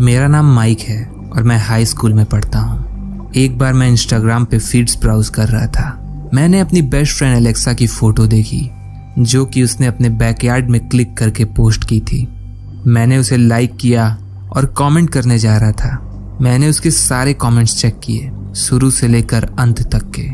मेरा नाम माइक है और मैं हाई स्कूल में पढ़ता हूँ। एक बार मैं इंस्टाग्राम पे फीड्स ब्राउज कर रहा था। मैंने अपनी बेस्ट फ्रेंड एलेक्सा की फोटो देखी जो कि उसने अपने बैकयार्ड में क्लिक करके पोस्ट की थी। मैंने उसे लाइक किया और कमेंट करने जा रहा था। मैंने उसके सारे कमेंट्स चेक किए, शुरू से लेकर अंत तक के।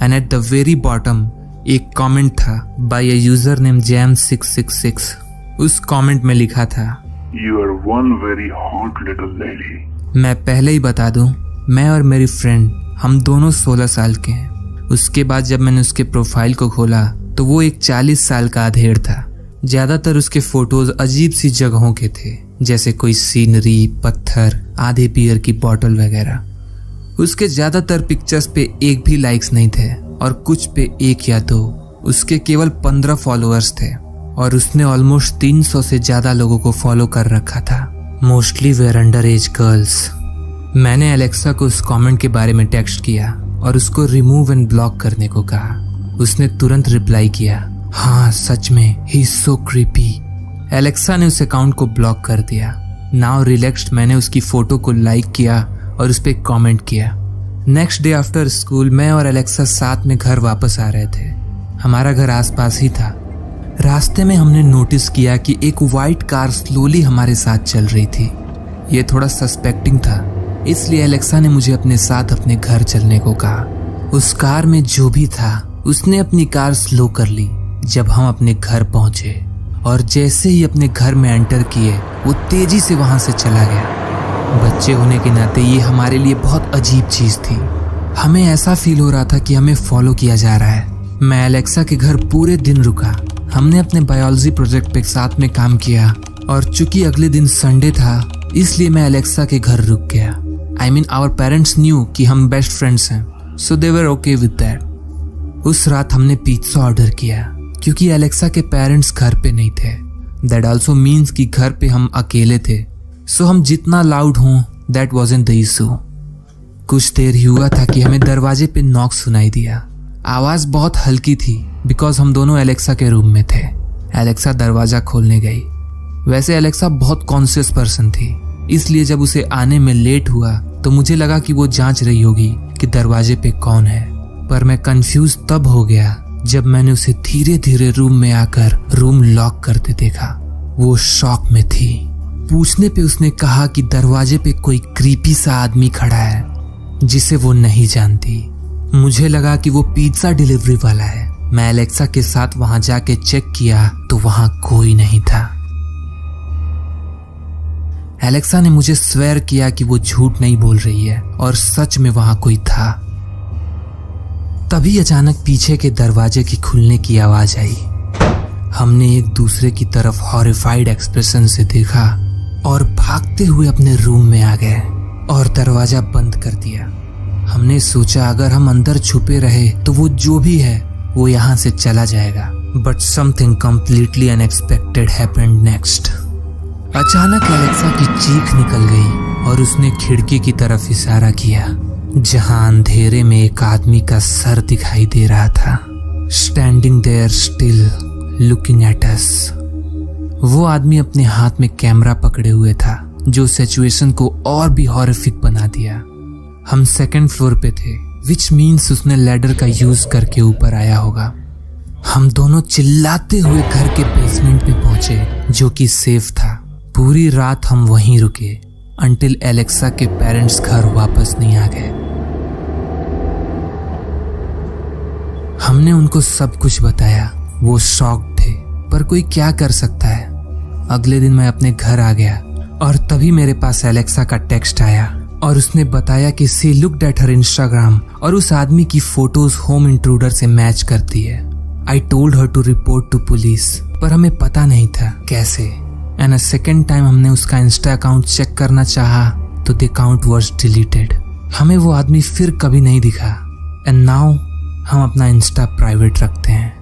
And at the very bottom एक कमेंट था by a username jam666। उस कमेंट में लिखा था, You are one very hot little lady. मैं पहले ही बता दूं, मैं और मेरी फ्रेंड हम दोनों 16 साल के हैं। उसके बाद जब मैंने उसके प्रोफाइल को खोला तो वो एक 40 साल का अधेड़ था। ज्यादातर उसके फोटोज अजीब सी जगहों के थे, जैसे कोई सीनरी, पत्थर, आधे बियर की बोतल वगैरह। उसके ज्यादातर पिक्चर्स पे एक भी लाइक्स नहीं थे और कुछ पे 1 या 2। उसके केवल 15 फॉलोअर्स थे और उसने ऑलमोस्ट 300 से ज्यादा लोगों को फॉलो कर रखा था। Mostly were underage girls. मैंने एलेक्सा को उस कमेंट के बारे में टेक्स्ट किया और उसको रिमूव एंड ब्लॉक करने को कहा। उसने तुरंत रिप्लाई किया, हाँ सच में, he is so creepy. Alexa ने उस अकाउंट को ब्लॉक कर दिया। नाउ रिलैक्स्ड मैंने उसकी फोटो को लाइक किया और उस पर कॉमेंट किया। नेक्स्ट डे आफ्टर स्कूल मैं और एलेक्सा साथ में घर वापस आ रहे थे। हमारा घर आसपास ही था। रास्ते में हमने नोटिस किया कि एक वाइट कार स्लोली हमारे साथ चल रही थी। ये थोड़ा सस्पेक्टिंग था, इसलिए एलेक्सा ने मुझे अपने साथ अपने घर चलने को कहा। उस कार में जो भी था उसने अपनी कार स्लो कर ली जब हम अपने घर पहुंचे, और जैसे ही अपने घर में एंटर किए वो तेजी से वहां से चला गया। बच्चे होने के नाते ये हमारे लिए बहुत अजीब चीज थी। हमें ऐसा फील हो रहा था कि हमें फॉलो किया जा रहा है। मैं एलेक्सा के घर पूरे दिन रुका। हमने अपने बायोलॉजी प्रोजेक्ट पे साथ में काम किया और चूंकि अगले दिन संडे था इसलिए मैं एलेक्सा के घर रुक गया। I mean our parents knew कि हम बेस्ट फ्रेंड्स हैं, so they were okay with that. उस रात हमने पिज्जा ऑर्डर किया क्योंकि एलेक्सा के पेरेंट्स घर पे नहीं थे। दैट ऑल्सो मीन्स कि घर पे हम अकेले थे, सो हम जितना लाउड हों दैट वाज़न्ट द इशू। कुछ देर ही हुआ था कि हमें दरवाजे पे नॉक सुनाई दिया। आवाज बहुत हल्की थी बिकॉज हम दोनों एलेक्सा के रूम में थे। एलेक्सा दरवाजा खोलने गई। वैसे एलेक्सा बहुत कॉन्शियस पर्सन थी, इसलिए जब उसे आने में लेट हुआ तो मुझे लगा कि वो जांच रही होगी कि दरवाजे पे कौन है। पर मैं कंफ्यूज तब हो गया जब मैंने उसे धीरे धीरे रूम में आकर रूम लॉक करते देखा। वो शॉक में थी। पूछने पे उसने कहा कि दरवाजे पे कोई क्रीपी सा आदमी खड़ा है जिसे वो नहीं जानती। मुझे लगा कि वो पिज्जा डिलीवरी वाला है। मैं एलेक्सा के साथ वहां जाके चेक किया तो वहां कोई नहीं था। एलेक्सा ने मुझे स्वेयर किया कि वो झूठ नहीं बोल रही है और सच में वहां कोई था। तभी अचानक पीछे के दरवाजे की खुलने की आवाज आई। हमने एक दूसरे की तरफ हॉरिफाइड एक्सप्रेशन से देखा और भागते हुए अपने रूम में आ गए और दरवाजा बंद कर दिया। हमने सोचा अगर हम अंदर छुपे रहे तो वो जो भी है वो यहाँ से चला जाएगा। But something completely unexpected happened next. अचानक एलेक्सा की चीख निकल गई और उसने खिड़की की तरफ इशारा किया जहां अंधेरे में एक आदमी का सर दिखाई दे रहा था, standing there still looking at us. वो आदमी अपने हाथ में कैमरा पकड़े हुए था जो सिचुएशन को और भी हॉरिफिक बना दिया। हम 2nd फ्लोर पे थे, विच मीन्स उसने लैडर का यूज करके ऊपर आया होगा। हम दोनों चिल्लाते हुए घर के बेसमेंट में पहुंचे जो कि सेफ था। पूरी रात हम वहीं रुके अंटिल एलेक्सा के पेरेंट्स घर वापस नहीं आ गए। हमने उनको सब कुछ बताया। वो शॉक्ड थे, पर कोई क्या कर सकता है। अगले दिन मैं अपने घर आ गया और तभी मेरे पास एलेक्सा का टेक्स्ट आया और उसने बताया कि she looked at her Instagram और उस आदमी की फोटोज होम इंट्रूडर से मैच करती है। I told her to report to police, पर हमें पता नहीं था कैसे। एंड अ सेकेंड टाइम हमने उसका इंस्टा अकाउंट चेक करना चाहा तो द अकाउंट वाज डिलीटेड। हमें वो आदमी फिर कभी नहीं दिखा। एंड नाउ हम अपना इंस्टा प्राइवेट रखते हैं।